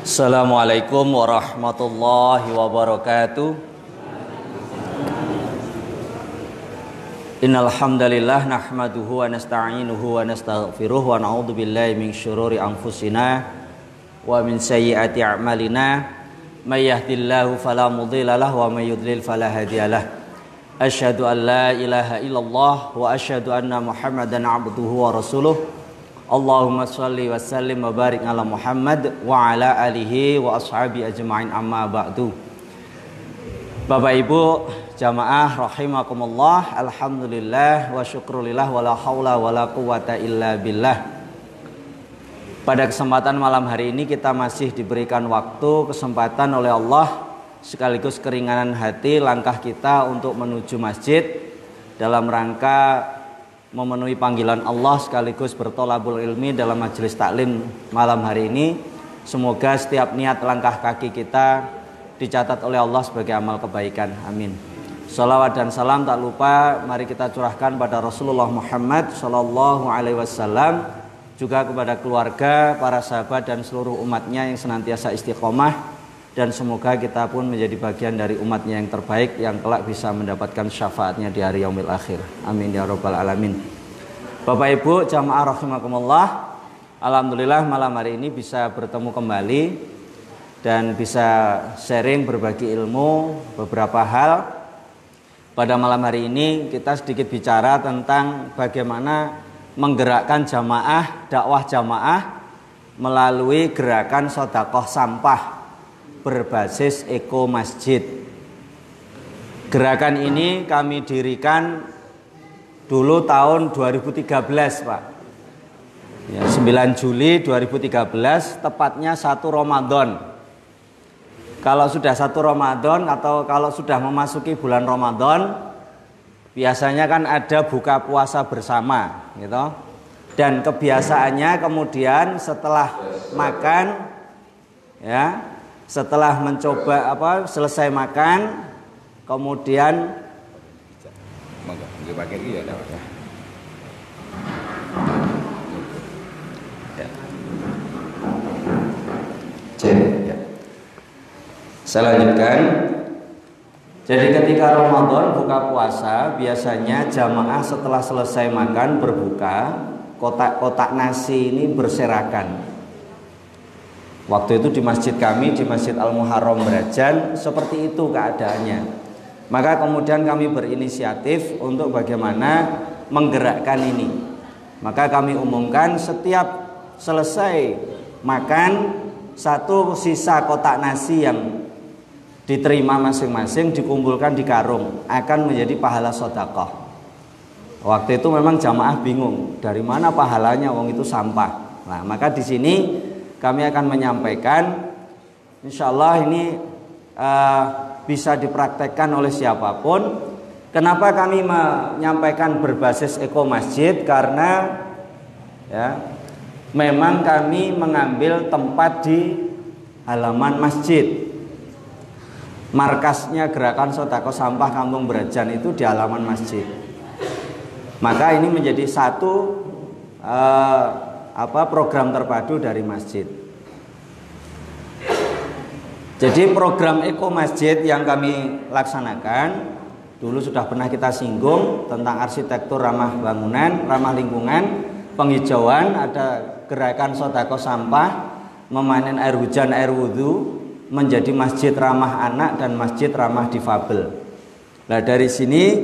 Assalamualaikum warahmatullahi wabarakatuh. Innal hamdalillah nahmaduhu wa nasta'inuhu wa nastaghfiruh wa na'udzu billahi min syururi anfusina wa min sayyiati a'malina. May yahdihillahu fala mudhilla lahu wa may yudlil fala hadiyalah. Asyhadu an la ilaha illallah wa asyhadu anna Muhammadan 'abduhu wa rasuluh. Allahumma shalli wa sallim wa barik ala Muhammad wa ala alihi wa ashabi ajma'in, amma ba'du. Bapak Ibu jamaah rahimakumullah, alhamdulillah wa syukrulillah wa la haula wa la quwata illa billah. Pada kesempatan malam hari ini kita masih diberikan waktu, kesempatan oleh Allah, sekaligus keringanan hati langkah kita untuk menuju masjid dalam rangka memenuhi panggilan Allah sekaligus bertolabul ilmi dalam majelis taklim malam hari ini. Semoga setiap niat langkah kaki kita dicatat oleh Allah sebagai amal kebaikan. Amin. Salawat dan salam tak lupa mari kita curahkan pada Rasulullah Muhammad Sallallahu Alaihi Wasallam, juga kepada keluarga, para sahabat dan seluruh umatnya yang senantiasa istiqomah, dan semoga kita pun menjadi bagian dari umatnya yang terbaik yang kelak bisa mendapatkan syafaatnya di hari yaumil akhir. Amin ya rabbal alamin. Bapak Ibu jamaah rahimakumullah, alhamdulillah malam hari ini bisa bertemu kembali dan bisa sharing berbagi ilmu beberapa hal. Pada malam hari ini kita sedikit bicara tentang bagaimana menggerakkan jamaah, dakwah jamaah melalui gerakan sedekah sampah berbasis eko masjid. Gerakan ini kami dirikan dulu tahun 2013 Pak ya, 9 Juli 2013, tepatnya 1 Ramadan. Kalau sudah 1 Ramadan atau kalau sudah memasuki bulan Ramadan, biasanya kan ada buka puasa bersama gitu. Dan kebiasaannya kemudian setelah makan ya, setelah mencoba selesai makan, kemudian saya lanjutkan. Jadi ketika Ramadan buka puasa, biasanya jamaah setelah selesai makan berbuka, kotak-kotak nasi ini berserakan. Waktu itu di masjid kami, di Masjid Al-Muharram Brajan, seperti itu keadaannya. Maka kemudian kami berinisiatif untuk bagaimana menggerakkan ini. Maka kami umumkan setiap selesai makan, 1 sisa kotak nasi yang diterima masing-masing dikumpulkan di karung, akan menjadi pahala sedekah. Waktu itu memang jamaah bingung, dari mana pahalanya, wong itu sampah. Nah, maka di sini kami akan menyampaikan, insya Allah ini bisa dipraktekkan oleh siapapun. Kenapa kami menyampaikan berbasis eko masjid? Karena ya, memang kami mengambil tempat di halaman masjid. Markasnya gerakan sedekah sampah Kampung Brajan itu di halaman masjid. Maka ini menjadi satu program terpadu dari masjid. Jadi program eko masjid yang kami laksanakan dulu sudah pernah kita singgung tentang arsitektur ramah bangunan, ramah lingkungan, penghijauan, ada gerakan sedekah sampah, memanen air hujan, air wudhu, menjadi masjid ramah anak dan masjid ramah difabel. Nah, dari sini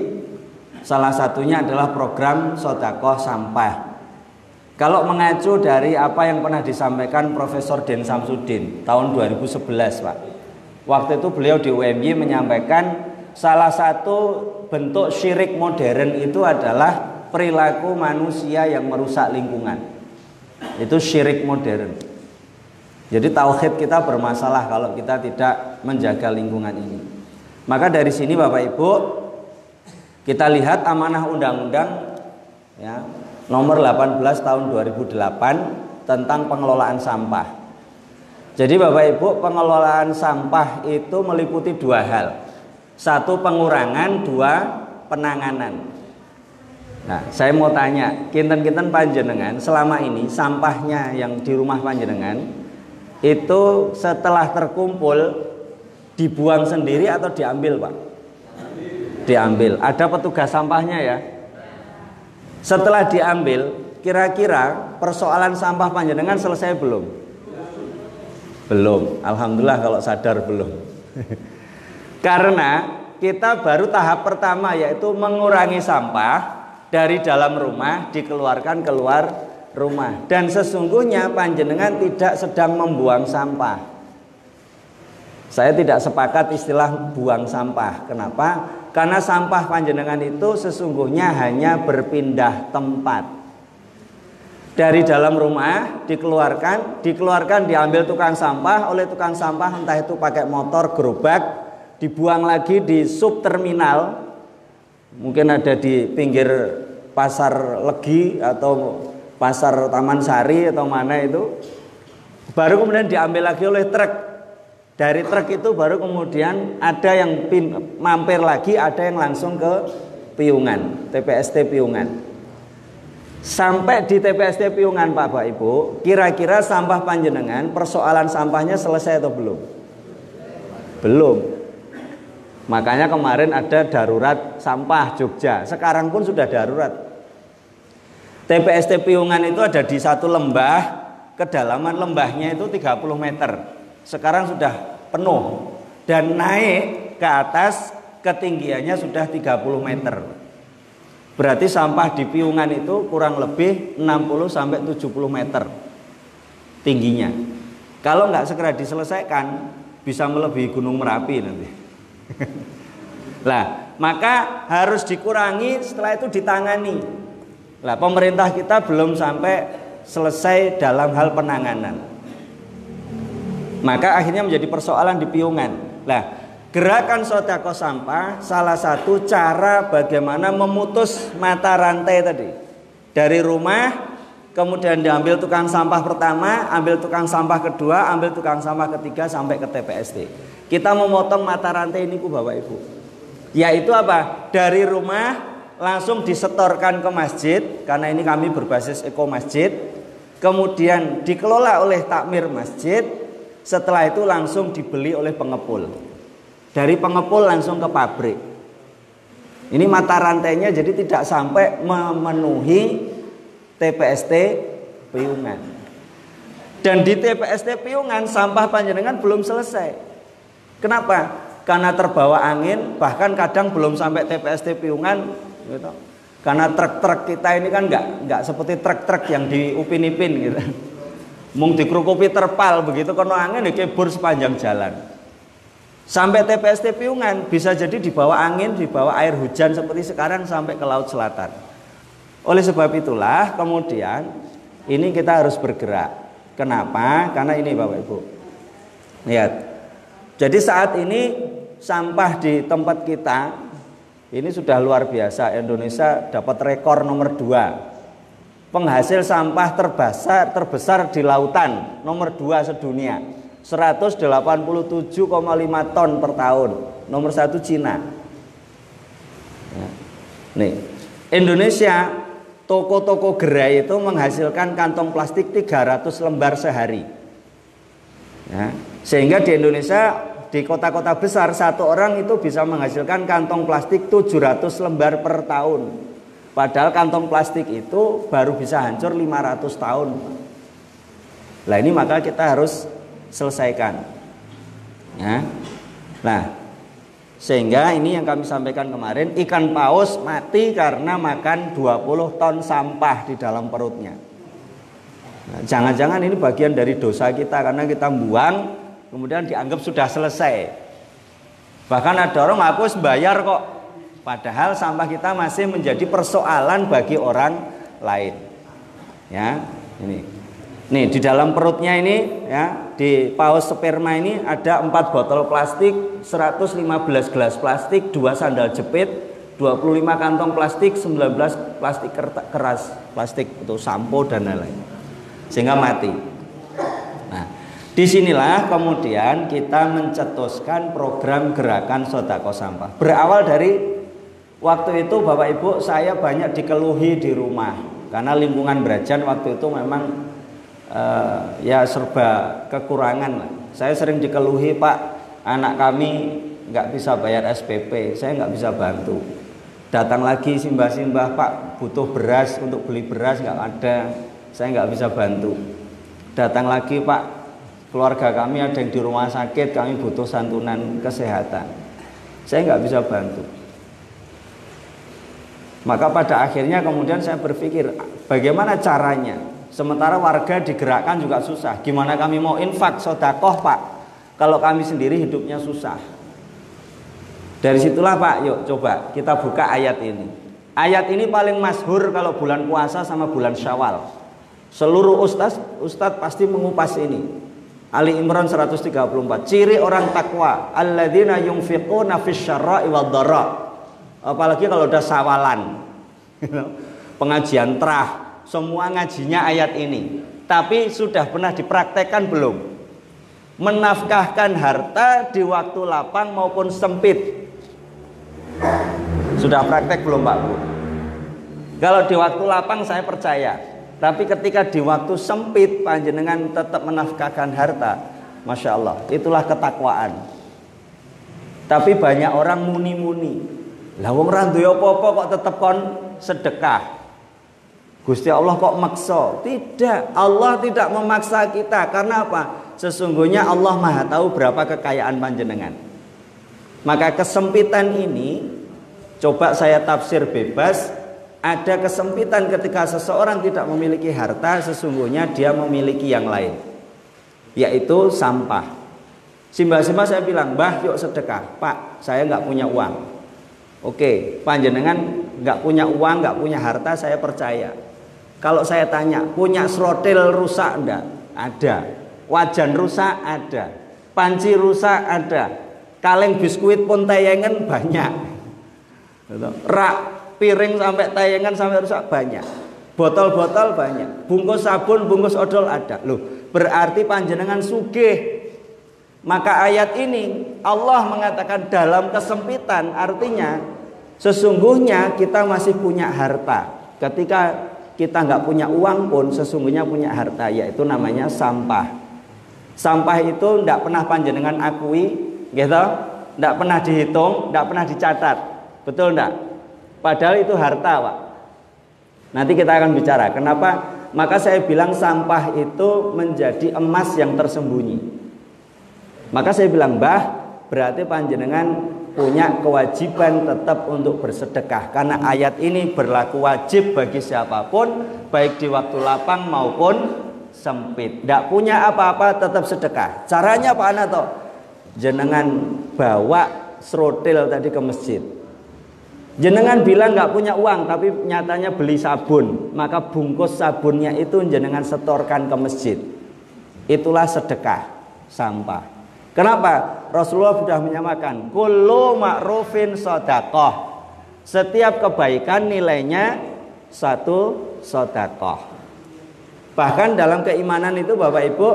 salah satunya adalah program sedekah sampah. Kalau mengacu dari apa yang pernah disampaikan Profesor Den Samsudin tahun 2011 Pak. Waktu itu beliau di UMY menyampaikan salah satu bentuk syirik modern itu adalah perilaku manusia yang merusak lingkungan. Itu syirik modern. Jadi tauhid kita bermasalah kalau kita tidak menjaga lingkungan ini. Maka dari sini Bapak Ibu, kita lihat amanah undang-undang ya, nomor 18 tahun 2008 tentang pengelolaan sampah. Jadi Bapak Ibu, pengelolaan sampah itu meliputi 2 hal. 1 pengurangan, 2 penanganan. Nah, saya mau tanya, kinten-kinten panjenengan selama ini sampahnya yang di rumah panjenengan itu setelah terkumpul dibuang sendiri atau diambil, Pak? Diambil. Ada petugas sampahnya ya. Setelah diambil, kira-kira persoalan sampah panjenengan selesai belum? Belum. Alhamdulillah kalau sadar belum. Karena kita baru tahap pertama, yaitu mengurangi sampah dari dalam rumah dikeluarkan keluar rumah. Dan sesungguhnya panjenengan tidak sedang membuang sampah. Saya tidak sepakat istilah buang sampah. Kenapa? Karena sampah panjenengan itu sesungguhnya hanya berpindah tempat. Dari dalam rumah dikeluarkan diambil tukang sampah, oleh tukang sampah entah itu pakai motor, gerobak, dibuang lagi di subterminal. Mungkin ada di pinggir pasar Legi atau pasar Taman Sari atau mana itu. Baru kemudian diambil lagi oleh truk. Dari truk itu baru kemudian ada yang mampir lagi, ada yang langsung ke Piungan, TPST Piungan. Sampai di TPST Piungan, Bapak Ibu, kira-kira sampah panjenengan, persoalan sampahnya selesai atau belum? Belum. Makanya kemarin ada darurat sampah Jogja. Sekarang pun sudah darurat. TPST Piungan itu ada di satu lembah, kedalaman lembahnya itu 30 meter. Sekarang sudah penuh dan naik ke atas ketinggiannya sudah 30 meter. Berarti sampah di Piungan itu kurang lebih 60 sampai 70 meter tingginya. Kalau nggak segera diselesaikan bisa melebihi Gunung Merapi nanti. Lah, maka harus dikurangi, setelah itu ditangani. Lah, pemerintah kita belum sampai selesai dalam hal penanganan. Maka akhirnya menjadi persoalan di Piungan. Nah, gerakan sedekah sampah salah satu cara bagaimana memutus mata rantai tadi. Dari rumah kemudian diambil tukang sampah pertama, ambil tukang sampah kedua, ambil tukang sampah ketiga sampai ke TPST. Kita memotong mata rantai ini, Bapak Ibu. Yaitu apa? Dari rumah langsung disetorkan ke masjid, karena ini kami berbasis eko masjid. Kemudian dikelola oleh takmir masjid. Setelah itu langsung dibeli oleh pengepul. Dari pengepul langsung ke pabrik. Ini mata rantainya jadi tidak sampai memenuhi TPST Piungan. Dan di TPST Piungan sampah panjenengan belum selesai. Kenapa? Karena terbawa angin, bahkan kadang belum sampai TPST Piungan gitu. Karena truk-truk kita ini kan enggak seperti truk-truk yang di Upin-Ipin gitu. Mung dikrukupi terpal begitu kono angin dikebur sepanjang jalan. Sampai TPST Piungan bisa jadi dibawa angin, dibawa air hujan seperti sekarang sampai ke Laut Selatan. Oleh sebab itulah kemudian ini kita harus bergerak. Kenapa? Karena ini Bapak Ibu. Lihat. Jadi saat ini sampah di tempat kita ini sudah luar biasa. Indonesia dapat rekor nomor 2. Penghasil sampah terbesar di lautan, nomor 2 sedunia, 187,5 ton per tahun. Nomor 1 Cina. Nih, Indonesia, toko-toko gerai itu menghasilkan kantong plastik 300 lembar sehari. Ya, sehingga di Indonesia, di kota-kota besar, satu orang itu bisa menghasilkan kantong plastik 700 lembar per tahun. Padahal kantong plastik itu baru bisa hancur 500 tahun. Nah ini maka kita harus selesaikan. Ya. Nah, sehingga ini yang kami sampaikan kemarin, ikan paus mati karena makan 20 ton sampah di dalam perutnya. Nah, jangan-jangan ini bagian dari dosa kita karena kita buang, kemudian dianggap sudah selesai. Bahkan ada orang hapus bayar kok. Padahal sampah kita masih menjadi persoalan bagi orang lain. Ya, ini. Nih di dalam perutnya ini ya, di paus sperma ini ada 4 botol plastik, 115 gelas plastik, 2 sandal jepit, 25 kantong plastik, 19 plastik keras, plastik itu sampo dan lain-lain. Sehingga mati. Nah, disinilah kemudian kita mencetuskan program gerakan sedekah sampah. Berawal dari waktu itu Bapak Ibu saya banyak dikeluhi di rumah karena lingkungan Brajan waktu itu memang ya serba kekurangan lah. Saya sering dikeluhi, Pak, anak kami nggak bisa bayar SPP, saya nggak bisa bantu. Datang lagi simbah-simbah, Pak, butuh beras, untuk beli beras nggak ada, saya nggak bisa bantu. Datang lagi, Pak, keluarga kami ada yang di rumah sakit, kami butuh santunan kesehatan, saya nggak bisa bantu. Maka pada akhirnya kemudian saya berpikir, bagaimana caranya? Sementara warga digerakkan juga susah. Gimana kami mau infak, sedekah, Pak, kalau kami sendiri hidupnya susah? Dari situlah, Pak, yuk coba kita buka ayat ini. Ayat ini paling masyhur kalau bulan puasa sama bulan Syawal. Seluruh ustaz pasti mengupas ini. Ali Imran 134. Ciri orang takwa, alladzina yunfiquna fisyarra'i wad-dharra. Apalagi kalau udah sawalan. Pengajian terah, semua ngajinya ayat ini. Tapi sudah pernah dipraktekkan belum? Menafkahkan harta di waktu lapang maupun sempit. Sudah praktek belum, Pak Bu? Kalau di waktu lapang saya percaya, tapi ketika di waktu sempit panjenengan tetap menafkahkan harta, Masya Allah, itulah ketakwaan. Tapi banyak orang muni-muni, lah wong ra duwe apa-apa kok tetep kon sedekah. Gusti Allah kok maksa? Tidak, Allah tidak memaksa kita. Karena apa? Sesungguhnya Allah Maha tahu berapa kekayaan panjenengan. Maka kesempitan ini, coba saya tafsir bebas. Ada kesempitan ketika seseorang tidak memiliki harta, sesungguhnya dia memiliki yang lain, yaitu sampah. Simbah-simbah saya bilang, Mbah yuk sedekah. Pak, saya nggak punya uang. Oke, panjenengan nggak punya uang, nggak punya harta, saya percaya. Kalau saya tanya, punya srotil rusak enggak? Ada. Wajan rusak ada. Panci rusak ada. Kaleng biskuit pun tayangan banyak. Rak piring sampai tayangan sampai rusak banyak. Botol-botol banyak. Bungkus sabun, bungkus odol ada. Loh, berarti panjenengan sugih. Maka ayat ini Allah mengatakan dalam kesempitan, artinya sesungguhnya kita masih punya harta. Ketika kita nggak punya uang pun sesungguhnya punya harta, yaitu namanya sampah. Sampah itu tidak pernah panjenengan akui, gitu, tidak pernah dihitung, tidak pernah dicatat, betul tidak? Padahal itu harta, Pak. Nanti kita akan bicara kenapa. Maka saya bilang sampah itu menjadi emas yang tersembunyi. Maka saya bilang, Mbah, berarti panjenengan punya kewajiban tetap untuk bersedekah, karena ayat ini berlaku wajib bagi siapapun, baik di waktu lapang maupun sempit. Tidak punya apa-apa tetap sedekah. Caranya Pak Anato, jenengan bawa srotil tadi ke masjid. Jenengan bilang nggak punya uang, tapi nyatanya beli sabun, maka bungkus sabunnya itu jenengan setorkan ke masjid. Itulah sedekah sampah. Kenapa? Rasulullah sudah menyamakan kullu ma'rufin shadaqah. Setiap kebaikan nilainya satu shadaqah. Bahkan dalam keimanan itu Bapak Ibu,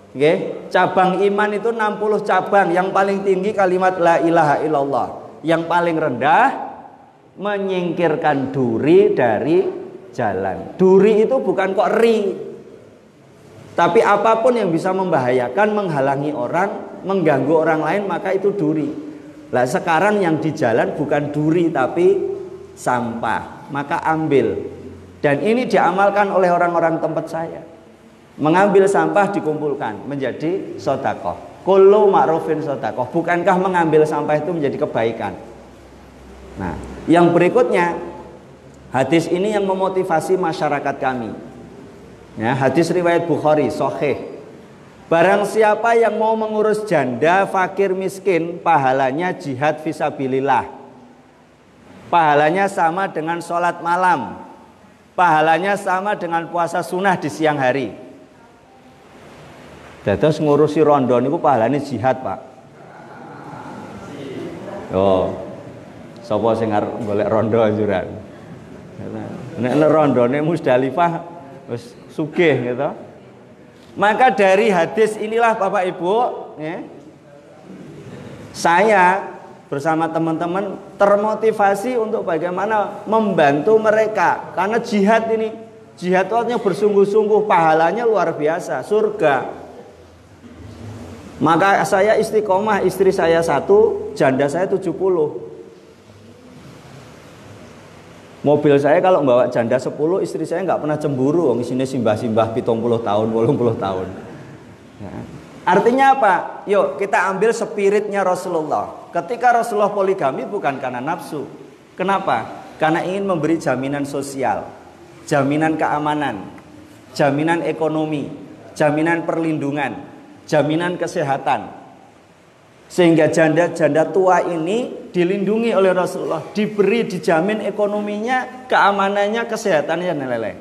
okay, cabang iman itu 60 cabang. Yang paling tinggi kalimat la ilaha illallah. Yang paling rendah menyingkirkan duri dari jalan. Duri itu bukan kok ri, tapi apapun yang bisa membahayakan, menghalangi orang, mengganggu orang lain, maka itu duri. Lah sekarang yang di jalan bukan duri tapi sampah, maka ambil. Dan ini diamalkan oleh orang-orang tempat saya. Mengambil sampah dikumpulkan menjadi sedekah. Kullu ma'rufin sedekah. Bukankah mengambil sampah itu menjadi kebaikan? Nah, yang berikutnya, hadis ini yang memotivasi masyarakat kami. Ya, hadis riwayat Bukhari, sahih. Barang siapa yang mau mengurus janda, fakir, miskin, pahalanya jihad fisabilillah. Pahalanya sama dengan sholat malam. Pahalanya sama dengan puasa sunnah di siang hari. Terus ngurusi rondo niku pahalanya jihad, Pak. Oh, sapa sing arep golek rondo anjuran. Nek rondone Musdalifah wis sugih gitu. Maka dari hadis inilah Bapak Ibu, ya, saya bersama teman-teman termotivasi untuk bagaimana membantu mereka. Karena jihad ini Jihad itu artinya bersungguh-sungguh, pahalanya luar biasa, surga. Maka saya istiqomah, istri saya 1, janda saya 70. Mobil saya kalau membawa janda 10, istri saya nggak pernah cemburu. Wong isine simbah-simbah 70 tahun, 80 tahun. Ya. Artinya apa? Yuk kita ambil spiritnya Rasulullah. Ketika Rasulullah poligami bukan karena nafsu. Kenapa? Karena ingin memberi jaminan sosial, jaminan keamanan, jaminan ekonomi, jaminan perlindungan, jaminan kesehatan. Sehingga janda-janda tua ini dilindungi oleh Rasulullah, diberi, dijamin ekonominya, keamanannya, kesehatannya, lele.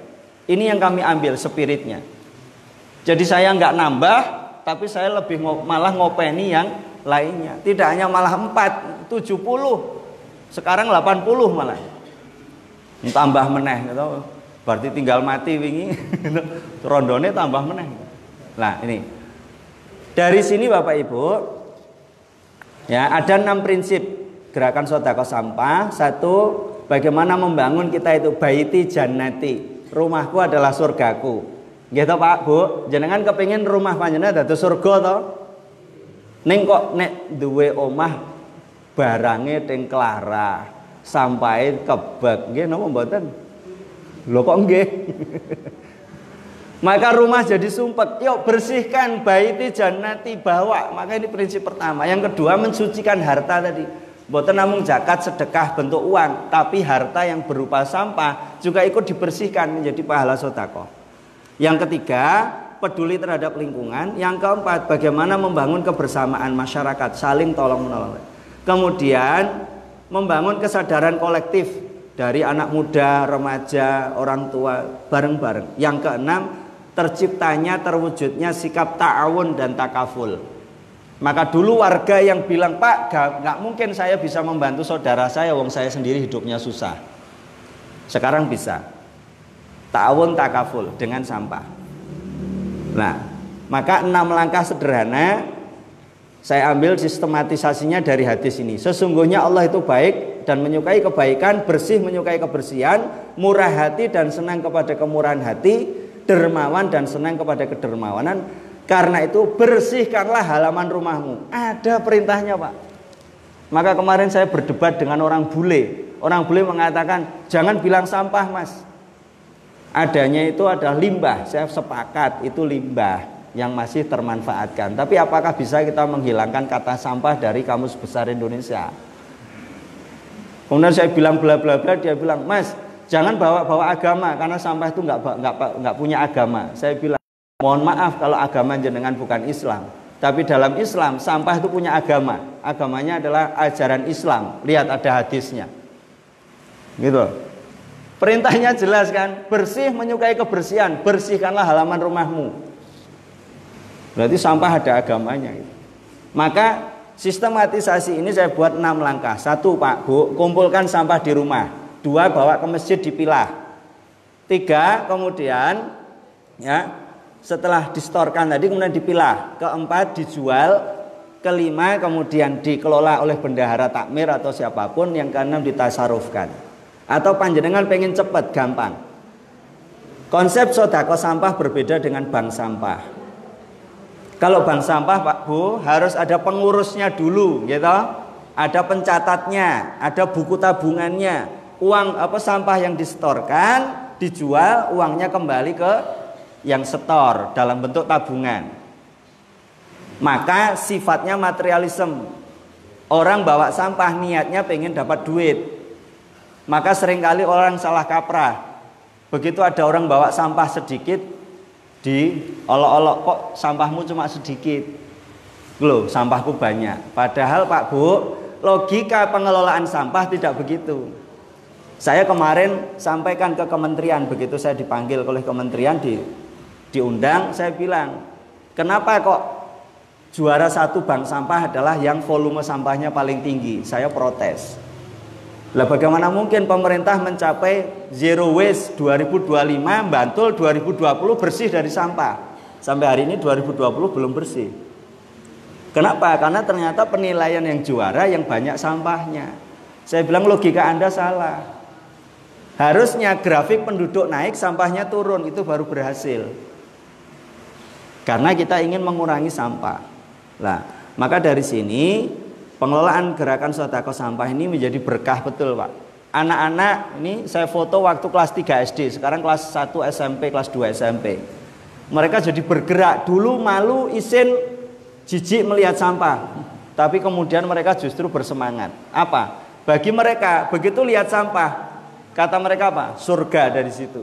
Ini yang kami ambil spiritnya. Jadi saya nggak nambah, tapi saya lebih malah ngopeni yang lainnya. Tidak hanya malah 4, 70, sekarang 80 malah. Tambah meneh gitu. Berarti tinggal mati wingi. Rondone tambah meneh. Nah, ini. Dari sini Bapak Ibu, ya, ada 6 prinsip gerakan sedekah sampah. 1, bagaimana membangun kita itu baiti jannati. Rumahku adalah surgaku. Gitu Pak, Bu. Jenengan kepingin rumah panjenengan dados surga to? Ning kok nek duwe omah barange teng Klara, sampai kebak nggih napa mboten? Lho kok nggih. Maka rumah jadi sumpek. Yuk bersihkan baiti jannati, bawa. Maka ini prinsip pertama. Yang kedua, mensucikan harta tadi. Mboten namung zakat sedekah bentuk uang, tapi harta yang berupa sampah juga ikut dibersihkan menjadi pahala sedekah. Yang ketiga, peduli terhadap lingkungan. Yang keempat, bagaimana membangun kebersamaan masyarakat, saling tolong-menolong. Kemudian membangun kesadaran kolektif dari anak muda, remaja, orang tua bareng-bareng. Yang keenam, terciptanya, terwujudnya sikap ta'awun dan takaful. Maka dulu warga yang bilang, Pak, nggak mungkin saya bisa membantu saudara saya, wong saya sendiri hidupnya susah. Sekarang bisa. Ta'awun takaful dengan sampah. Nah, maka 6 langkah sederhana saya ambil sistematisasinya dari hadis ini. Sesungguhnya Allah itu baik dan menyukai kebaikan, bersih menyukai kebersihan, murah hati dan senang kepada kemurahan hati, dermawan dan senang kepada kedermawanan. Karena itu bersihkanlah halaman rumahmu. Ada perintahnya Pak. Maka kemarin saya berdebat dengan orang bule. Orang bule mengatakan jangan bilang sampah Mas. Adanya itu adalah limbah. Saya sepakat itu limbah yang masih termanfaatkan. Tapi apakah bisa kita menghilangkan kata sampah dari Kamus Besar Indonesia? Kemudian saya bilang bla bla bla, dia bilang, Mas, jangan bawa-bawa agama karena sampah itu nggak punya agama. Saya bilang, mohon maaf kalau agama jenengan bukan Islam. Tapi dalam Islam sampah itu punya agama. Agamanya adalah ajaran Islam. Lihat ada hadisnya. Gitu. Perintahnya jelas kan, bersih menyukai kebersihan, bersihkanlah halaman rumahmu. Berarti sampah ada agamanya. Maka sistematisasi ini saya buat 6 langkah. 1 Pak, Bu, kumpulkan sampah di rumah. 2, bawa ke masjid dipilah. 3, kemudian ya setelah distorkan tadi kemudian dipilah. 4, dijual. 5, kemudian dikelola oleh bendahara takmir atau siapapun. Yang ke-6, ditasarufkan. Atau panjenengan pengen cepat, gampang. Konsep sedekah sampah berbeda dengan bank sampah. Kalau bank sampah Pak Bu harus ada pengurusnya dulu, gitu. Ada pencatatnya, ada buku tabungannya. Uang sampah yang disetorkan dijual, uangnya kembali ke yang setor dalam bentuk tabungan. Maka sifatnya materialisme. Orang bawa sampah niatnya pengen dapat duit. Maka seringkali orang salah kaprah. Begitu ada orang bawa sampah sedikit, diolok-olok, kok sampahmu cuma sedikit. Loh, sampahku banyak. Padahal Pak Bu, logika pengelolaan sampah tidak begitu. Saya kemarin sampaikan ke kementerian, begitu saya dipanggil oleh kementerian, diundang, saya bilang, kenapa kok juara 1 bank sampah adalah yang volume sampahnya paling tinggi? Saya protes. Lah bagaimana mungkin pemerintah mencapai zero waste 2025, Bantul 2020 bersih dari sampah. Sampai hari ini 2020 belum bersih. Kenapa? Karena ternyata penilaian yang juara yang banyak sampahnya. Saya bilang logika Anda salah. Harusnya grafik penduduk naik, sampahnya turun, itu baru berhasil. Karena kita ingin mengurangi sampah. Nah, maka dari sini pengelolaan gerakan sedekah sampah ini menjadi berkah betul, Pak. Anak-anak ini saya foto waktu kelas 3 SD, sekarang kelas 1 SMP, kelas 2 SMP. Mereka jadi bergerak. Dulu malu, isin, jijik melihat sampah. Tapi kemudian mereka justru bersemangat. Apa? Bagi mereka, begitu lihat sampah, kata mereka apa? Surga dari situ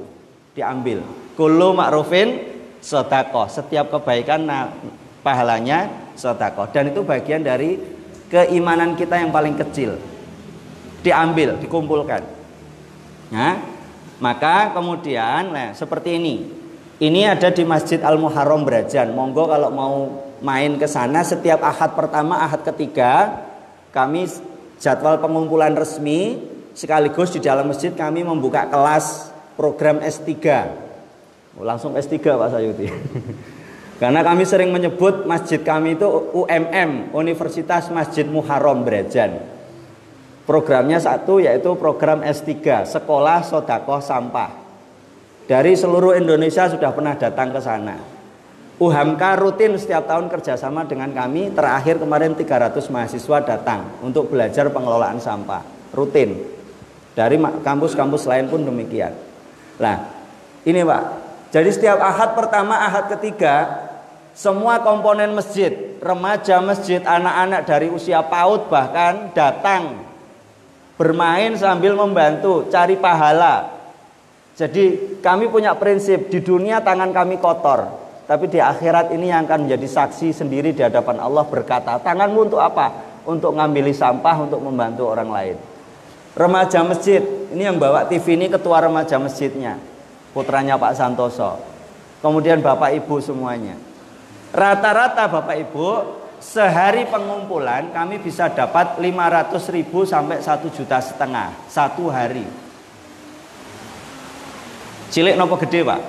diambil. Kullu ma'rufin sedekah. Setiap kebaikan pahalanya sedekah. Dan itu bagian dari keimanan kita yang paling kecil. Diambil, dikumpulkan. Nah, maka kemudian seperti ini. Ini ada di Masjid Al-Muharram Brajan. Monggo kalau mau main ke sana setiap Ahad pertama, Ahad ketiga, kami jadwal pengumpulan resmi, sekaligus di dalam masjid kami membuka kelas program S3. Langsung S3 Pak Sayuti. Karena kami sering menyebut masjid kami itu UMM, Universitas Masjid Muharram Brajan. Programnya satu, yaitu program S3, Sekolah Sedekah Sampah. Dari seluruh Indonesia sudah pernah datang ke sana. UHAMKA rutin setiap tahun kerjasama dengan kami. Terakhir kemarin 300 mahasiswa datang untuk belajar pengelolaan sampah. Rutin. Dari kampus-kampus lain pun demikian. Nah, ini Pak. Jadi setiap Ahad pertama, Ahad ketiga, semua komponen masjid, remaja masjid, anak-anak dari usia PAUD bahkan datang bermain sambil membantu cari pahala. Jadi kami punya prinsip, di dunia tangan kami kotor, tapi di akhirat ini yang akan menjadi saksi sendiri di hadapan Allah, berkata, tanganmu untuk apa? Untuk ngambil sampah, untuk membantu orang lain. Remaja masjid, ini yang bawa TV ini ketua remaja masjidnya, putranya Pak Santoso. Kemudian Bapak Ibu semuanya. Rata-rata Bapak Ibu, sehari pengumpulan kami bisa dapat 500.000 sampai 1,5 juta satu hari. Cilik nopo gede Pak?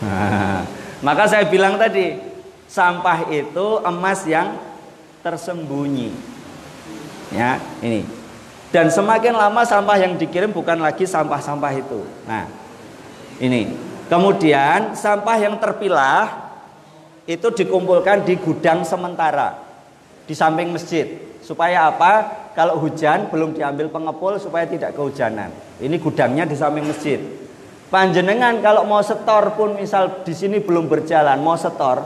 Nah, maka saya bilang tadi, sampah itu emas yang tersembunyi. Ya, ini. Dan semakin lama sampah yang dikirim bukan lagi sampah-sampah itu. Nah, ini. Kemudian sampah yang terpilah itu dikumpulkan di gudang sementara di samping masjid. Supaya apa? Kalau hujan belum diambil pengepul supaya tidak kehujanan. Ini gudangnya di samping masjid. Panjenengan kalau mau setor pun, misal di sini belum berjalan, mau setor,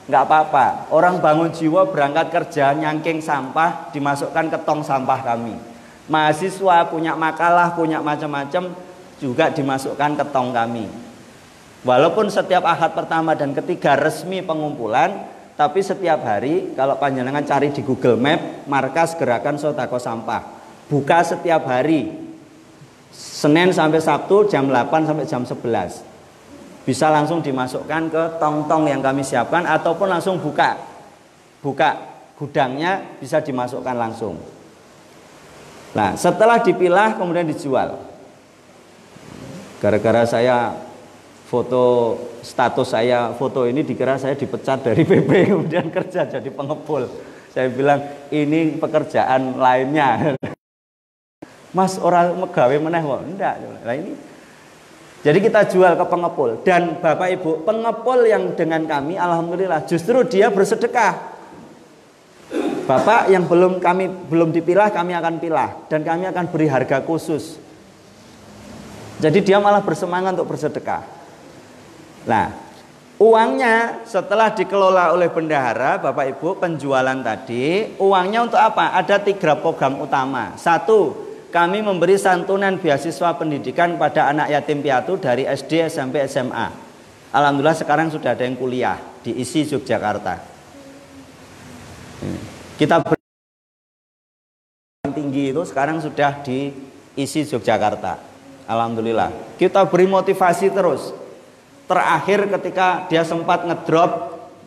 nggak apa-apa. Orang bangun jiwa berangkat kerja, nyangking sampah, dimasukkan ke tong sampah kami. Mahasiswa punya makalah, punya macam-macam, juga dimasukkan ke tong kami. Walaupun setiap Ahad pertama dan ketiga resmi pengumpulan, tapi setiap hari kalau panjenengan cari di Google Map, markas gerakan sedekah sampah, buka setiap hari, Senin sampai Sabtu jam 8 sampai jam 11. Bisa langsung dimasukkan ke tong-tong yang kami siapkan, ataupun langsung buka gudangnya, bisa dimasukkan langsung. Nah, setelah dipilah kemudian dijual. Gara-gara saya foto, status saya foto ini dikira saya dipecat dari PP, kemudian kerja jadi pengepul. Saya bilang ini pekerjaan lainnya. Mas, orang megawe meneh kok. Enggak. Nah ini. Jadi kita jual ke pengepul. Dan Bapak Ibu, pengepul yang dengan kami alhamdulillah justru dia bersedekah. Bapak yang belum dipilah, kami akan pilah dan kami akan beri harga khusus. Jadi dia malah bersemangat untuk bersedekah. Nah, uangnya setelah dikelola oleh bendahara, Bapak Ibu, penjualan tadi, uangnya untuk apa? Ada 3 program utama. 1, kami memberi santunan beasiswa pendidikan pada anak yatim piatu dari SD, SMP, SMA. Alhamdulillah sekarang sudah ada yang kuliah di ISI Yogyakarta. Kita beri tinggi itu sekarang sudah di ISI Yogyakarta. Alhamdulillah. Kita beri motivasi terus. Terakhir ketika dia sempat ngedrop,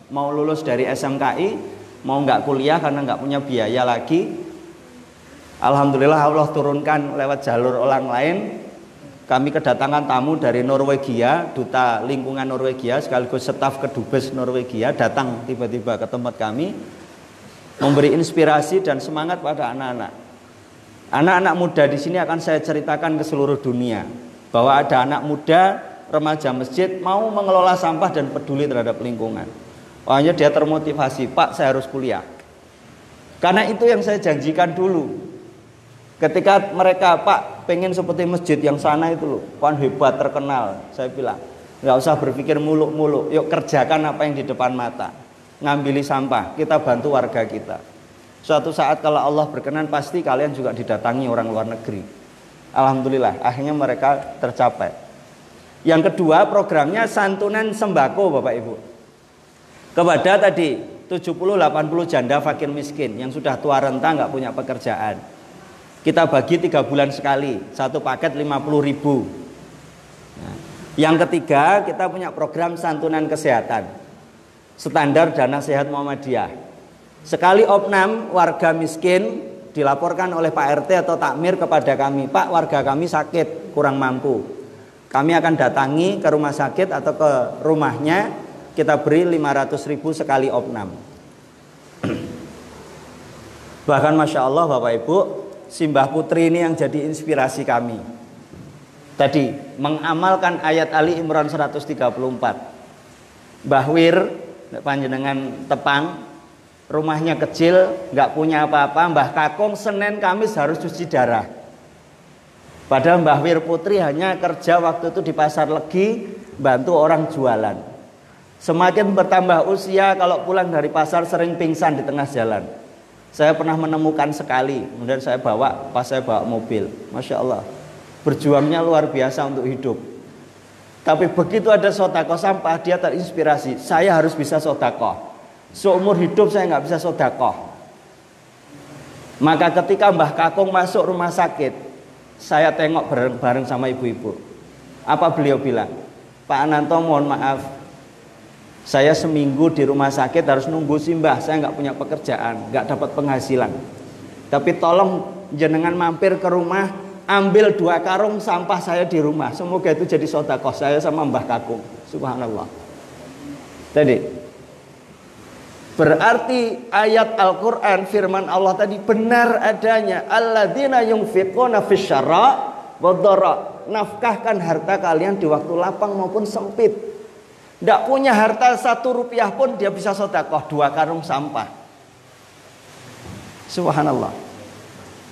mau lulus dari SMKI, mau nggak kuliah karena nggak punya biaya lagi, alhamdulillah Allah turunkan lewat jalur orang lain. Kami kedatangan tamu dari Norwegia, duta lingkungan Norwegia sekaligus staf kedubes Norwegia datang tiba-tiba ke tempat kami, memberi inspirasi dan semangat pada anak-anak. Anak-anak muda di sini akan saya ceritakan ke seluruh dunia bahwa ada anak muda remaja masjid mau mengelola sampah dan peduli terhadap lingkungan. Makanya dia termotivasi, Pak saya harus kuliah. Karena itu yang saya janjikan dulu. Ketika mereka, Pak pengen seperti masjid yang sana itu loh, kan hebat terkenal. Saya bilang, nggak usah berpikir muluk-muluk, yuk kerjakan apa yang di depan mata. Ngambili sampah, kita bantu warga kita. Suatu saat kalau Allah berkenan pasti kalian juga didatangi orang luar negeri. Alhamdulillah akhirnya mereka tercapai. Yang kedua programnya santunan sembako Bapak Ibu. Kepada tadi 70-80 janda fakir miskin yang sudah tua renta nggak punya pekerjaan. Kita bagi 3 bulan sekali, satu paket 50.000. Nah, yang ketiga kita punya program santunan kesehatan. Standar dana sehat Muhammadiyah. Sekali opnam warga miskin dilaporkan oleh Pak RT atau takmir kepada kami, Pak warga kami sakit kurang mampu. Kami akan datangi ke rumah sakit atau ke rumahnya, kita beri 500.000 sekali opnam. Bahkan Masya Allah Bapak Ibu, Simbah Putri ini yang jadi inspirasi kami. Tadi mengamalkan ayat Ali Imran 134. Mbah Wir panjenengan Tepang, rumahnya kecil, nggak punya apa-apa. Mbah Kakung Senin Kamis harus cuci darah. Padahal Mbah Wir Putri hanya kerja waktu itu di pasar Legi, bantu orang jualan. Semakin bertambah usia, kalau pulang dari pasar sering pingsan di tengah jalan. Saya pernah menemukan sekali, kemudian saya bawa, pas saya bawa mobil. Masya Allah, berjuangnya luar biasa untuk hidup. Tapi begitu ada sodako sampah, dia terinspirasi, saya harus bisa sodako. Seumur hidup saya nggak bisa sodakoh. Maka ketika Mbah Kakung masuk rumah sakit, saya tengok bareng sama ibu-ibu. Apa beliau bilang? Pak Ananto mohon maaf, saya seminggu di rumah sakit harus nunggu simbah. Saya nggak punya pekerjaan, nggak dapat penghasilan. Tapi tolong jenengan mampir ke rumah, ambil 2 karung sampah saya di rumah. Semoga itu jadi sodakoh saya sama Mbah Kakung. Subhanallah. Tadi berarti ayat Al-Quran firman Allah tadi benar adanya. Alladzina yunfiquna fisyarra wadhara. Nafkahkan harta kalian di waktu lapang maupun sempit. Tidak punya harta 1 rupiah pun dia bisa sedekah 2 karung sampah. Subhanallah.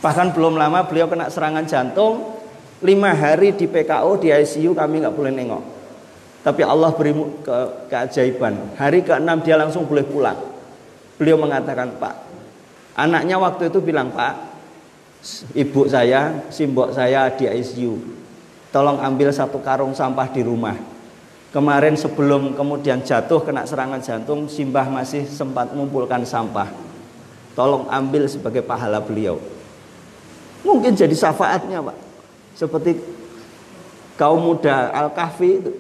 Bahkan belum lama beliau kena serangan jantung, 5 hari di PKO di ICU, kami nggak boleh nengok. Tapi Allah beri keajaiban. Hari ke-6 dia langsung boleh pulang. Beliau mengatakan, Pak, anaknya waktu itu bilang, Pak, ibu saya, simbok saya di ICU, tolong ambil 1 karung sampah di rumah. Kemarin sebelum kemudian jatuh kena serangan jantung, simbah masih sempat mengumpulkan sampah. Tolong ambil sebagai pahala beliau. Mungkin jadi syafaatnya, Pak. Seperti kaum muda Al-Kahfi itu.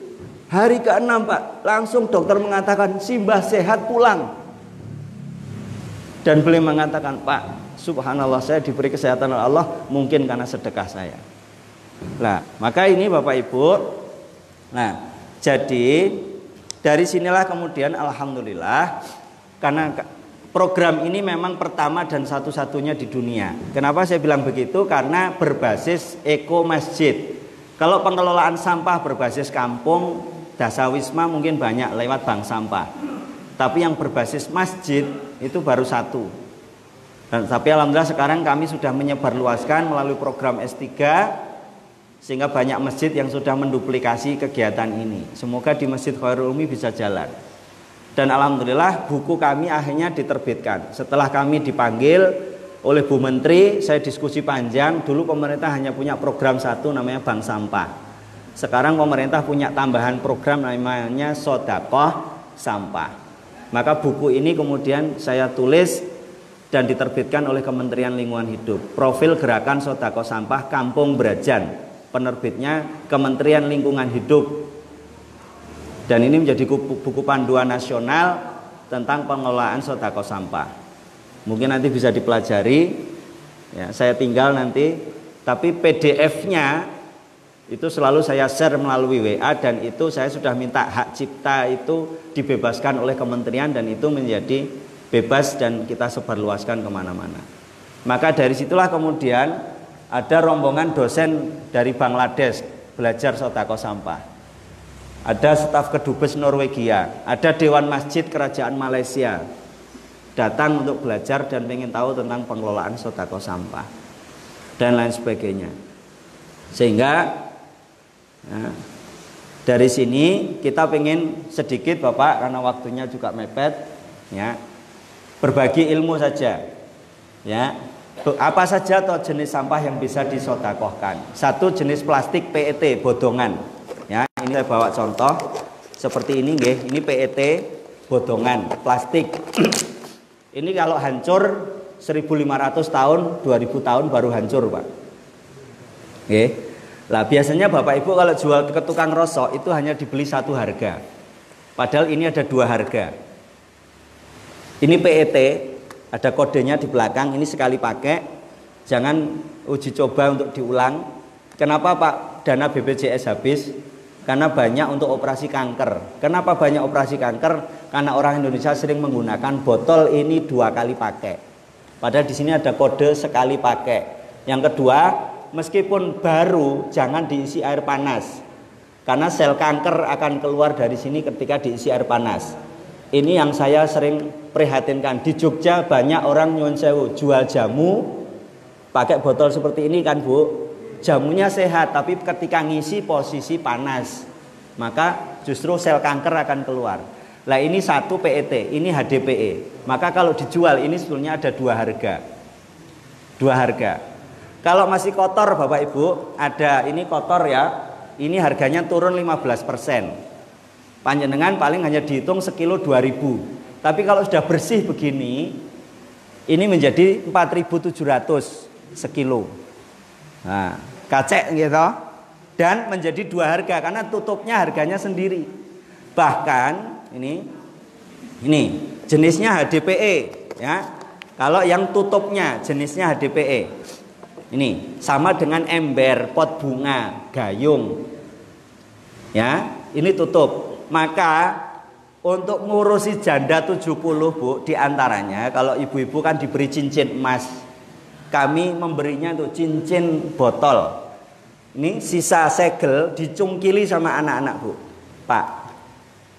Hari ke-6, Pak, langsung dokter mengatakan simbah sehat pulang. Dan beliau mengatakan, Pak, subhanallah saya diberi kesehatan oleh Allah, mungkin karena sedekah saya. Nah, maka ini Bapak Ibu. Nah, jadi dari sinilah kemudian alhamdulillah, karena program ini memang pertama dan satu-satunya di dunia. Kenapa saya bilang begitu? Karena berbasis eko masjid. Kalau pengelolaan sampah berbasis kampung, dasawisma mungkin banyak lewat bank sampah. Tapi yang berbasis masjid itu baru 1. Dan tapi alhamdulillah sekarang kami sudah menyebarluaskan melalui program S3, sehingga banyak masjid yang sudah menduplikasi kegiatan ini. Semoga di Masjid Khairul Ummi bisa jalan. Dan alhamdulillah buku kami akhirnya diterbitkan. Setelah kami dipanggil oleh Bu Menteri, saya diskusi panjang. Dulu pemerintah hanya punya program 1 namanya Bank Sampah. Sekarang pemerintah punya tambahan program namanya Sodakoh Sampah. Maka buku ini kemudian saya tulis dan diterbitkan oleh Kementerian Lingkungan Hidup. Profil Gerakan Sodakoh Sampah Kampung Brajan. Penerbitnya Kementerian Lingkungan Hidup. Dan ini menjadi buku panduan nasional tentang pengelolaan sodakoh sampah. Mungkin nanti bisa dipelajari. Ya, saya tinggal nanti. Tapi PDF-nya itu selalu saya share melalui WA, dan itu saya sudah minta hak cipta itu dibebaskan oleh kementerian, dan itu menjadi bebas dan kita sebarluaskan kemana-mana. Maka dari situlah kemudian Ada rombongan dosen dari Bangladesh belajar sedekah sampah. Ada staf kedubes Norwegia, ada Dewan Masjid Kerajaan Malaysia datang untuk belajar dan ingin tahu tentang pengelolaan sedekah sampah dan lain sebagainya. Sehingga dari sini kita ingin sedikit Bapak, karena waktunya juga mepet, ya, berbagi ilmu saja, ya. Apa saja atau jenis sampah yang bisa disedekahkan? Satu, jenis plastik PET bodongan. Ya, ini saya bawa contoh seperti ini, nggih. Ini PET bodongan plastik. Ini kalau hancur 1.500 tahun, 2.000 tahun baru hancur, Pak. Nggih. Lah biasanya Bapak Ibu kalau jual ke tukang rosok itu hanya dibeli satu harga. Padahal ini ada dua harga. Ini PET, ada kodenya di belakang, ini sekali pakai, jangan uji coba untuk diulang. Kenapa Pak dana BPJS habis? Karena banyak untuk operasi kanker. Kenapa banyak operasi kanker? Karena orang Indonesia sering menggunakan botol ini 2 kali pakai. Padahal di sini ada kode sekali pakai. Yang kedua, meskipun baru jangan diisi air panas. Karena sel kanker akan keluar dari sini ketika diisi air panas. Ini yang saya sering prihatinkan. Di Jogja banyak orang nyuwun sewu jual jamu pakai botol seperti ini kan Bu. Jamunya sehat tapi ketika ngisi posisi panas, maka justru sel kanker akan keluar. Lah ini satu PET, ini HDPE. Maka kalau dijual ini sebetulnya ada dua harga. Dua harga. Kalau masih kotor Bapak Ibu, ada ini kotor ya. Ini harganya turun 15%. Panjenengan paling hanya dihitung sekilo 2.000. Tapi kalau sudah bersih begini, ini menjadi 4.700 sekilo. Nah, kacek gitu. Dan menjadi dua harga karena tutupnya harganya sendiri. Bahkan ini jenisnya HDPE ya. Kalau yang tutupnya jenisnya HDPE. Ini sama dengan ember, pot bunga, gayung. Ya, ini tutup. Maka untuk ngurusi janda 70 Bu, diantaranya kalau ibu-ibu kan diberi cincin emas, kami memberinya untuk cincin botol. Ini sisa segel dicungkili sama anak-anak Bu, Pak.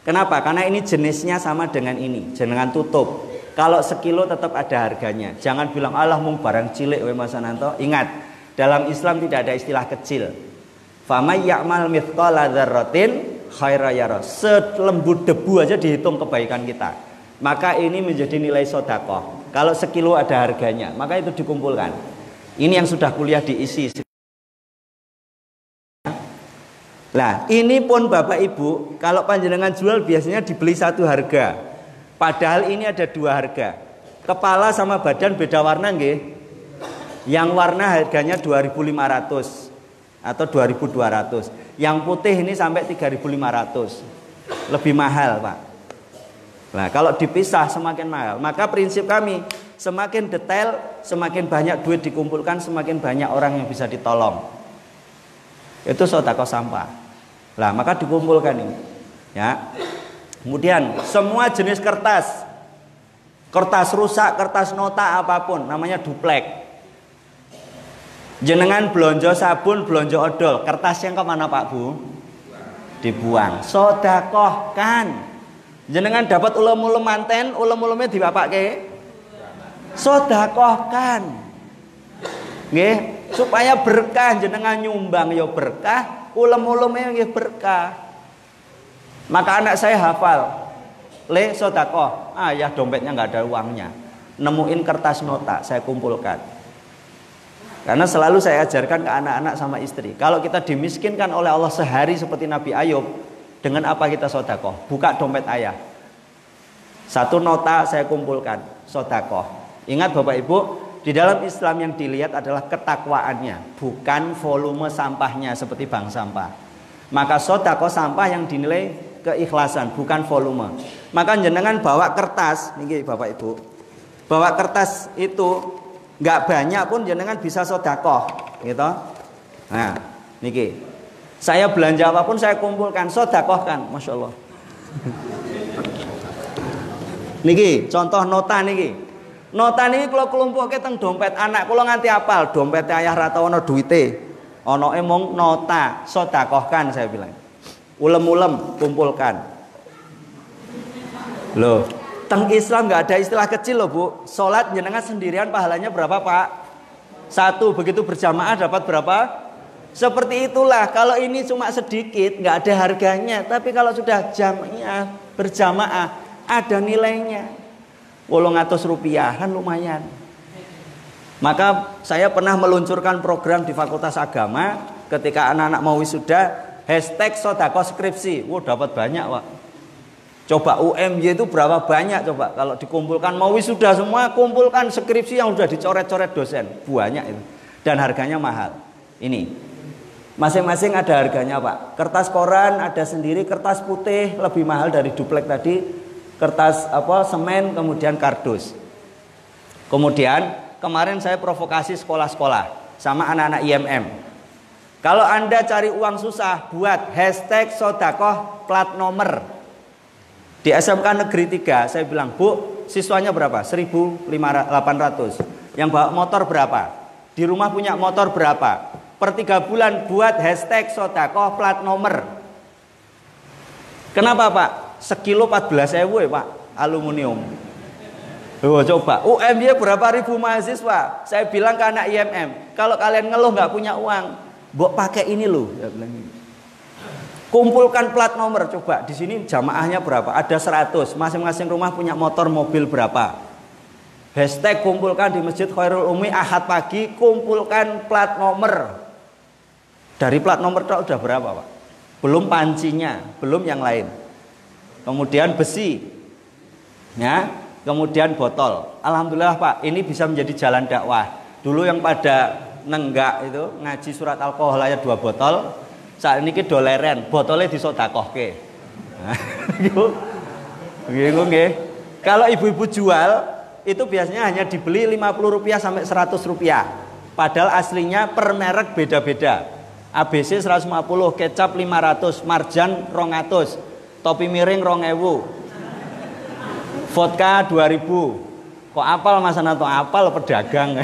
Kenapa? Karena ini jenisnya sama dengan ini, jenengan tutup. Kalau sekilo tetap ada harganya. Jangan bilang alah mung barang cilik we Mas Ananto. Ingat, dalam Islam tidak ada istilah kecil. Famay ya'mal mithqala dzarratin khaira yara. Selembut debu aja dihitung kebaikan kita. Maka ini menjadi nilai sedekah. Kalau sekilo ada harganya, maka itu dikumpulkan. Ini yang sudah kuliah diisi. Nah, ini pun Bapak Ibu, kalau panjenengan jual biasanya dibeli satu harga. Padahal ini ada dua harga. Kepala sama badan beda warna nggih. Yang warna harganya 2.500 atau 2.200. Yang putih ini sampai 3.500. Lebih mahal, Pak. Nah, kalau dipisah semakin mahal. Maka prinsip kami, semakin detail, semakin banyak duit dikumpulkan, semakin banyak orang yang bisa ditolong. Itu sedekah sampah. Nah, maka dikumpulkan ini. Ya. Kemudian semua jenis kertas. Kertas rusak, kertas nota apapun, namanya duplek. Jenengan belonjo sabun, belonjo odol, kertasnya kemana Pak Bu? Dibuang. Sedekahkan. Jenengan dapat ulem-ulem manten, ulem-ulemnya dibapakke. Sedekahkan. Nggih, supaya berkah jenengan nyumbang ya berkah, ulem-ulemnya nggih berkah. Maka anak saya hafal. Le sedekah. Ah ya dompetnya nggak ada uangnya. Nemuin kertas nota, saya kumpulkan. Karena selalu saya ajarkan ke anak-anak sama istri, kalau kita dimiskinkan oleh Allah sehari seperti Nabi Ayub, dengan apa kita sedekah? Buka dompet ayah. Satu nota saya kumpulkan, sedekah. Ingat Bapak Ibu, di dalam Islam yang dilihat adalah ketakwaannya, bukan volume sampahnya seperti bank sampah. Maka sedekah sampah yang dinilai keikhlasan, bukan volume. Maka jenengan bawa kertas, niki Bapak Ibu, bawa kertas itu nggak banyak pun jenengan bisa sedekah, gitu. Nah, niki saya belanja apapun saya kumpulkan, sedekahkan, masya Allah. Niki contoh nota niki, Nota niki kula kelumpukke teng dompet anak kula nganti apal, dompet ayah ra tau ana duwite. Ana mung nota, sedekahkan saya bilang. Ulem-ulem kumpulkan. Loh, teng Islam nggak ada istilah kecil loh Bu. Salat jenengan sendirian pahalanya berapa Pak? 1, begitu berjamaah dapat berapa? Seperti itulah, kalau ini cuma sedikit nggak ada harganya, tapi kalau sudah jamaah berjamaah ada nilainya. 800 rupiahan lumayan. Maka saya pernah meluncurkan program di Fakultas Agama ketika anak-anak mau wisuda, #sedekah skripsi. Wah, dapat banyak Pak. Coba UMY itu berapa banyak coba kalau dikumpulkan, mau wisuda semua kumpulkan skripsi yang sudah dicoret-coret dosen, banyak itu, dan harganya mahal. Ini masing-masing ada harganya Pak. Kertas koran ada sendiri, kertas putih lebih mahal dari duplek tadi, kertas semen, kemudian kardus. Kemudian kemarin saya provokasi sekolah-sekolah sama anak-anak IMM. Kalau Anda cari uang susah, buat #sedekah plat nomor. Di SMK Negeri 3 saya bilang, Bu, siswanya berapa? 1.800. Yang bawa motor berapa? Di rumah punya motor berapa? Per 3 bulan buat #sedekah plat nomor. Kenapa Pak? Sekilo 14.000 ya Pak, aluminium. Oh, coba UMY berapa ribu mahasiswa? Saya bilang ke anak IMM, kalau kalian ngeluh nggak punya uang, mbok pakai ini loh. Saya bilang ini. Kumpulkan plat nomor, coba di sini jamaahnya berapa? Ada 100, masing-masing rumah punya motor mobil berapa? #kumpulkan di Masjid Khairul Umi Ahad pagi, kumpulkan plat nomor. Dari plat nomor itu udah berapa Pak? Belum pancinya, belum yang lain. Kemudian besi, ya, kemudian botol. Alhamdulillah Pak, ini bisa menjadi jalan dakwah. Dulu yang pada nenggak itu ngaji surat alkohol aja 2 botol. Saat ini kita doleren, botolnya disodakohke. Kalau ibu-ibu jual itu biasanya hanya dibeli Rp50 sampai Rp100. Padahal aslinya per merek beda-beda. ABC 150, kecap 500, marjan 200, topi miring 2000, vodka 2000. Kok apal Mas Anato? Apal pedagang.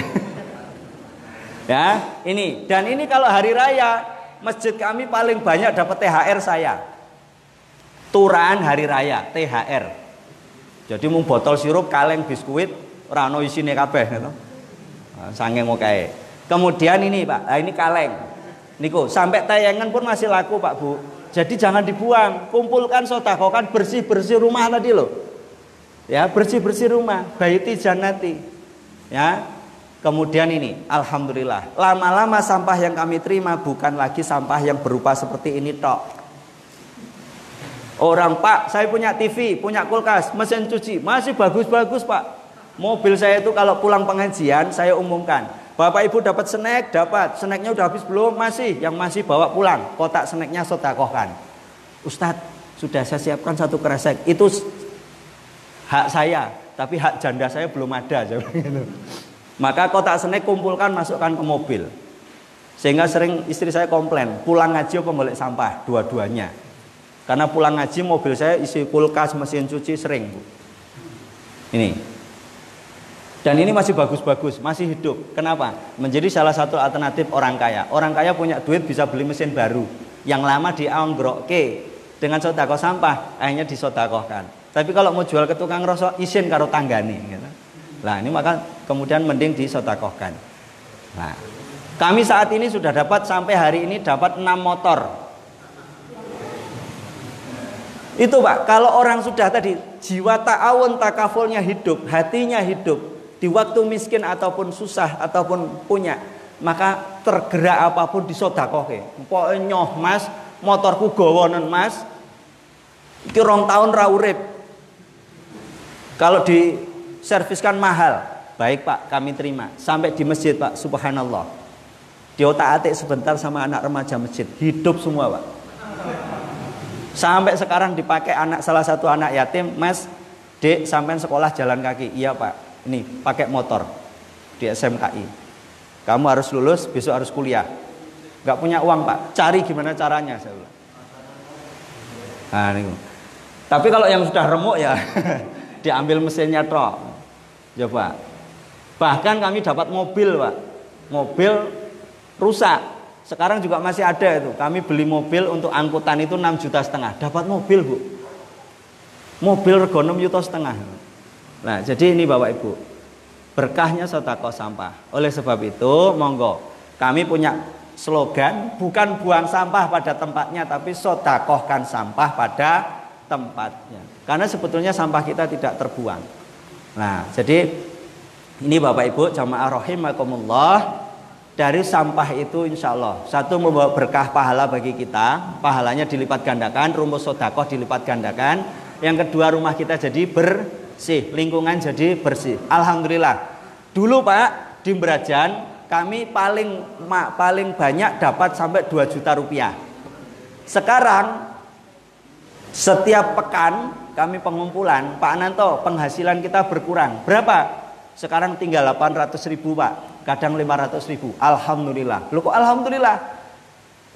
Ya, ini. Dan ini kalau hari raya masjid kami paling banyak dapat THR saya. Turan hari raya, THR. Jadi mung botol sirup, kaleng biskuit, ora ono isine kabeh gitu. Sanging oke. Kemudian ini Pak, nah ini kaleng. Niku sampai tayangan pun masih laku Pak Bu. Jadi jangan dibuang, kumpulkan sedekahkan, bersih-bersih rumah tadi loh. Ya, bersih-bersih rumah, baiti jannati. Ya. Kemudian ini, alhamdulillah, lama-lama sampah yang kami terima bukan lagi sampah yang berupa seperti ini tok. Orang, Pak, saya punya TV, punya kulkas, mesin cuci, masih bagus-bagus Pak. Mobil saya itu kalau pulang pengajian saya umumkan, Bapak Ibu dapat snack, dapat, snacknya udah habis belum? Masih, yang masih bawa pulang, kotak snacknya sedekahkan. Ustadz, sudah saya siapkan 1 kresek, itu hak saya, tapi hak janda saya belum ada. Gitu. Maka kotak snack kumpulkan, masukkan ke mobil. Sehingga sering istri saya komplain, pulang ngaji apa balik sampah, dua-duanya. Karena pulang ngaji mobil saya isi kulkas, mesin cuci sering Bu. Ini. Dan ini masih bagus-bagus, masih hidup. Kenapa? Menjadi salah satu alternatif orang kaya. Orang kaya punya duit bisa beli mesin baru. Yang lama dianggrokke dengan sedekah sampah, akhirnya disedekahkan. Tapi kalau mau jual ke tukang rosok, isin karo tanggane gitu. Nah ini maka kemudian mending disedekahkan. Nah, kami saat ini sudah dapat sampai hari ini dapat 6 motor. Itu Pak, kalau orang sudah tadi jiwa ta'awun takafulnya hidup, hatinya hidup di waktu miskin ataupun susah ataupun punya, maka tergerak apapun disedekahke. Pokoke nyoh Mas, motorku gawonen Mas. Iki 2 tahun ra urip. Kalau di serviskan mahal, baik Pak, kami terima. Sampai di masjid Pak, subhanallah, diotak-atik sebentar sama anak remaja masjid, hidup semua Pak. Sampai sekarang dipakai salah satu anak yatim, Mas, Dek, sampai sekolah jalan kaki. Iya Pak, ini pakai motor di SMKI. Kamu harus lulus, besok harus kuliah. Gak punya uang Pak, cari gimana caranya, saya bilang. Nah, ini. Tapi kalau yang sudah remuk ya diambil mesinnya tok. Coba Bahkan kami dapat mobil, Pak. Mobil rusak. Sekarang juga masih ada itu. Kami beli mobil untuk angkutan itu 6,5 juta. Dapat mobil, Bu. Mobil rego 6,5 juta. Nah, jadi ini Bapak Ibu. Berkahnya sedekah sampah. Oleh sebab itu, monggo. Kami punya slogan, bukan buang sampah pada tempatnya, tapi sedekahkan sampah pada tempatnya. Karena sebetulnya sampah kita tidak terbuang. Nah, jadi ini Bapak Ibu jamaah rahimakumullah, dari sampah itu insya Allah satu membawa berkah pahala bagi kita, pahalanya dilipat gandakan, rumus sedekah dilipat gandakan. Yang kedua, rumah kita jadi bersih, lingkungan jadi bersih. Alhamdulillah. Dulu Pak di Mbrajan kami paling banyak dapat sampai 2 juta rupiah. Sekarang setiap pekan kami pengumpulan, Pak Ananto, penghasilan kita berkurang. Berapa? Sekarang tinggal 800.000 Pak, kadang 500.000. Alhamdulillah. Loh kok alhamdulillah?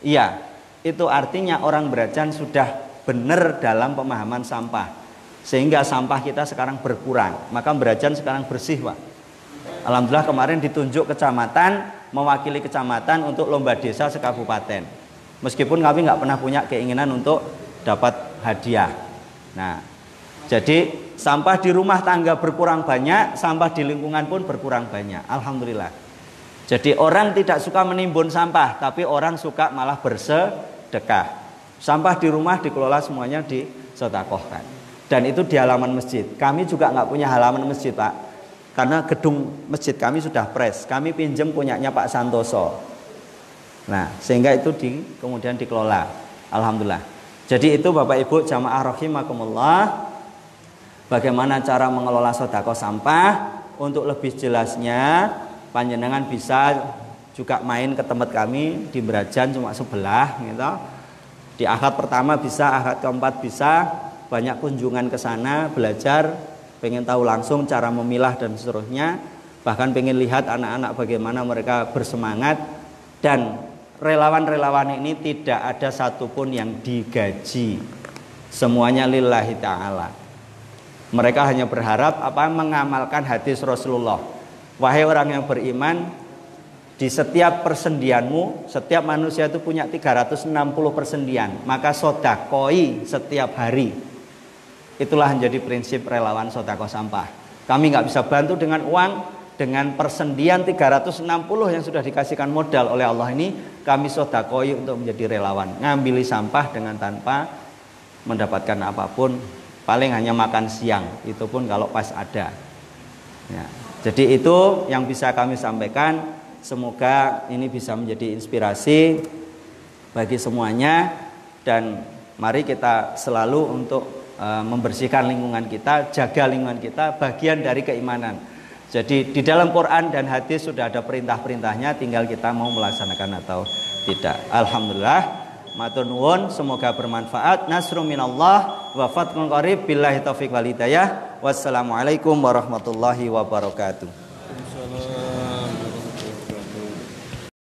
Iya, itu artinya orang Mbrajan sudah benar dalam pemahaman sampah, sehingga sampah kita sekarang berkurang. Maka Mbrajan sekarang bersih Pak. Alhamdulillah, kemarin ditunjuk kecamatan, mewakili kecamatan untuk lomba desa sekabupaten. Meskipun kami nggak pernah punya keinginan untuk dapat hadiah. Nah, jadi sampah di rumah tangga berkurang banyak, sampah di lingkungan pun berkurang banyak. Alhamdulillah. Jadi orang tidak suka menimbun sampah, tapi orang suka malah bersedekah. Sampah di rumah dikelola semuanya disedekahkan. Dan itu di halaman masjid. Kami juga nggak punya halaman masjid Pak, karena gedung masjid kami sudah pres. Kami pinjam punyanya Pak Santoso. Nah, sehingga itu kemudian dikelola. Alhamdulillah. Jadi itu Bapak Ibu jamaah rahimakumullah, bagaimana cara mengelola sedekah sampah. Untuk lebih jelasnya panjenengan bisa juga main ke tempat kami di Mbrajan, cuma sebelah gitu. Di akad pertama bisa, akad keempat bisa. Banyak kunjungan ke sana, belajar, pengen tahu langsung cara memilah dan seterusnya. Bahkan pengen lihat anak-anak bagaimana mereka bersemangat. Dan relawan-relawan ini tidak ada satupun yang digaji. Semuanya lillahi ta'ala. Mereka hanya berharap mengamalkan hadis Rasulullah. Wahai orang yang beriman, di setiap persendianmu, setiap manusia itu punya 360 persendian, maka sodakoi setiap hari. Itulah menjadi prinsip relawan sedekah sampah. Kami nggak bisa bantu dengan uang, dengan persendian 360 yang sudah dikasihkan modal oleh Allah ini, kami sedekahoi untuk menjadi relawan. Ngambil sampah dengan tanpa mendapatkan apapun, paling hanya makan siang, itu pun kalau pas ada. Ya, jadi itu yang bisa kami sampaikan. Semoga ini bisa menjadi inspirasi bagi semuanya, dan mari kita selalu untuk membersihkan lingkungan kita, jaga lingkungan kita, bagian dari keimanan. Jadi di dalam Quran dan hadis sudah ada perintah-perintahnya, tinggal kita mau melaksanakan atau tidak. Alhamdulillah, matur nuwun, semoga bermanfaat. Nasrun minallah wa fathun qarib, billahi taufiq wal hidayah. Wassalamualaikum warahmatullahi wabarakatuh.